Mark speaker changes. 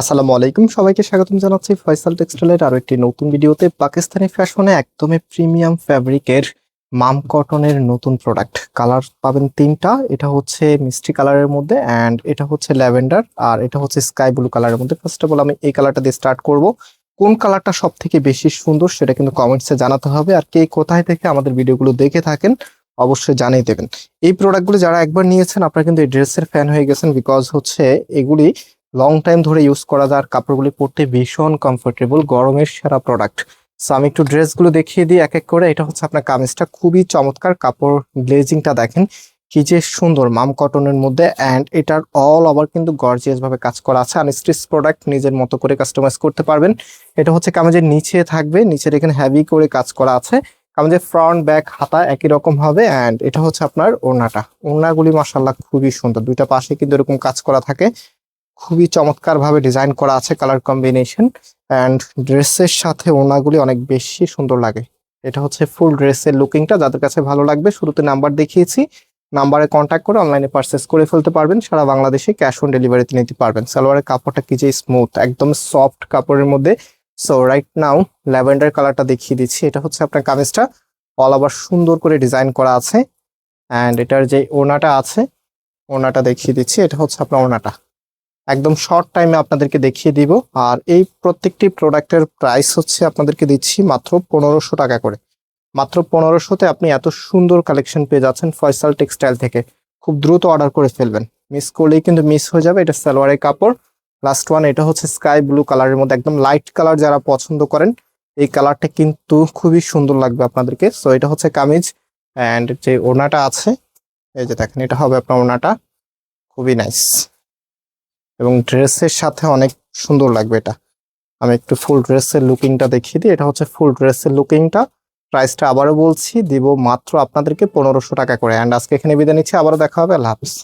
Speaker 1: আসসালামু আলাইকুম, সবাইকে স্বাগতম জানাচ্ছি ফয়সাল টেক্সটাইলের আরো একটি নতুন ভিডিওতে। পাকিস্তানি ফ্যাশনে একদমই প্রিমিয়াম ফ্যাব্রিকের মাম কটনের নতুন প্রোডাক্ট। কালার পাবেন তিনটা, এটা হচ্ছে মিষ্টি কালারের মধ্যে, অ্যান্ড এটা হচ্ছে ল্যাভেন্ডার, আর এটা হচ্ছে স্কাই ব্লু কালারের মধ্যে। ফার্স্ট অফ অল আমি এই কালারটা দিয়ে স্টার্ট করব। কোন কালারটা সব থেকে বেশি সুন্দর সেটা কিন্তু কমেন্টসে জানাতে হবে, আর কে কোথায় থেকে আমাদের ভিডিওগুলো দেখে থাকেন অবশ্যই জানিয়ে দেবেন। এই প্রোডাক্টগুলো যারা একবার নিয়েছেন আপনারা কিন্তু এই ড্রেসের ফ্যান হয়ে গেছেন, বিকজ হচ্ছে এগুলি লং টাইম ধরে ইউজ করা যায়, আর কাপড়গুলি পরতে ভীষণ কমফোর্টেবল, গরমের সেরা প্রোডাক্ট। সো আমি একটু ড্রেসগুলো দেখিয়ে দিই এক এক করে। এটা হচ্ছে আপনার কামিজটা, খুবই চমৎকার কাপড়, গ্লেজিংটা দেখেন কি যে সুন্দর, মাম কটনের মধ্যে, অ্যান্ড এটার অল ওভার কিন্তু গর্জিয়াস ভাবে কাজ করা আছে। আনস্টিচ প্রোডাক্ট, নিজের মতো করে কাস্টমাইজ করতে পারবেন। এটা হচ্ছে কামিজের নিচে থাকবে, নিচের এখানে হেভি করে কাজ করা আছে। কামিজের ফ্রন্ট ব্যাক হাতা একই রকম হবে, অ্যান্ড এটা হচ্ছে আপনার ওড়নাটা। ওড়নাগুলি মাশাআল্লাহ খুবই সুন্দর, দুইটা পাশে কিন্তু এরকম কাজ করা থাকে, খুবই চমৎকার ভাবে ডিজাইন করা আছে, কালার কম্বিনেশন, অ্যান্ড ড্রেসের সাথে ওড়নাগুলি অনেক বেশি সুন্দর লাগে। এটা হচ্ছে ফুল ড্রেসের লুকিংটা, যাদের কাছে ভালো লাগবে শুরুতে নাম্বার দেখিয়েছি, নাম্বারে কন্ট্যাক্ট করে অনলাইনে পারচেস করে ফেলতে পারবেন। সারা বাংলাদেশে ক্যাশ অন ডেলিভারিতে নিতে পারবেন। সালোয়ারের কাপড়টা কি যে স্মুথ, একদম সফট কাপড়ের মধ্যে। সো রাইট নাও ল্যাভেন্ডার কালারটা দেখিয়ে দিচ্ছি। এটা হচ্ছে আপনার কামিজটা, অল ওভার সুন্দর করে ডিজাইন করা আছে, অ্যান্ড এটার যে ওড়নাটা আছে, ওড়নাটা দেখিয়ে দিচ্ছি। এটা হচ্ছে আপনার ওড়নাটা, একদম শর্ট টাইমে আপনাদেরকে দেখিয়ে দিব। আর এই প্রত্যেকটি প্রোডাক্টের প্রাইস হচ্ছে আপনাদেরকে দিচ্ছি মাত্র 1500 টাকা করে। মাত্র 1500-তে আপনি এত সুন্দর কালেকশন পেয়ে যাচ্ছেন ফয়সাল টেক্সটাইল থেকে। খুব দ্রুত অর্ডার করে ফেলবেন, মিস করলেই কিন্তু মিস হয়ে যাবে। এটা সালোয়ারের কাপড়। লাস্ট ওয়ান, এটা হচ্ছে স্কাই ব্লু কালারের মধ্যে, একদম লাইট কালার যারা পছন্দ করেন এই কালারটা কিন্তু খুবই সুন্দর লাগবে আপনাদেরকে। সো এটা হচ্ছে কামিজ, অ্যান্ড যে ওড়নাটা আছে এই যে দেখেন, এটা হবে আপনার ওড়নাটা, খুবই নাইস এবং ড্রেসের সাথে অনেক সুন্দর লাগবে এটা। আমি একটু ফুল ড্রেসের লুকিংটা দেখিয়ে দিই। এটা হচ্ছে ফুল ড্রেসের লুকিংটা। প্রাইসটা আবারও বলছি, দিব মাত্র আপনাদেরকে 1500 টাকা করে। অ্যান্ড আজকে এখানে বিদায় নিচ্ছি, আবারও দেখা হবে। আল্লাহ হাফিজ।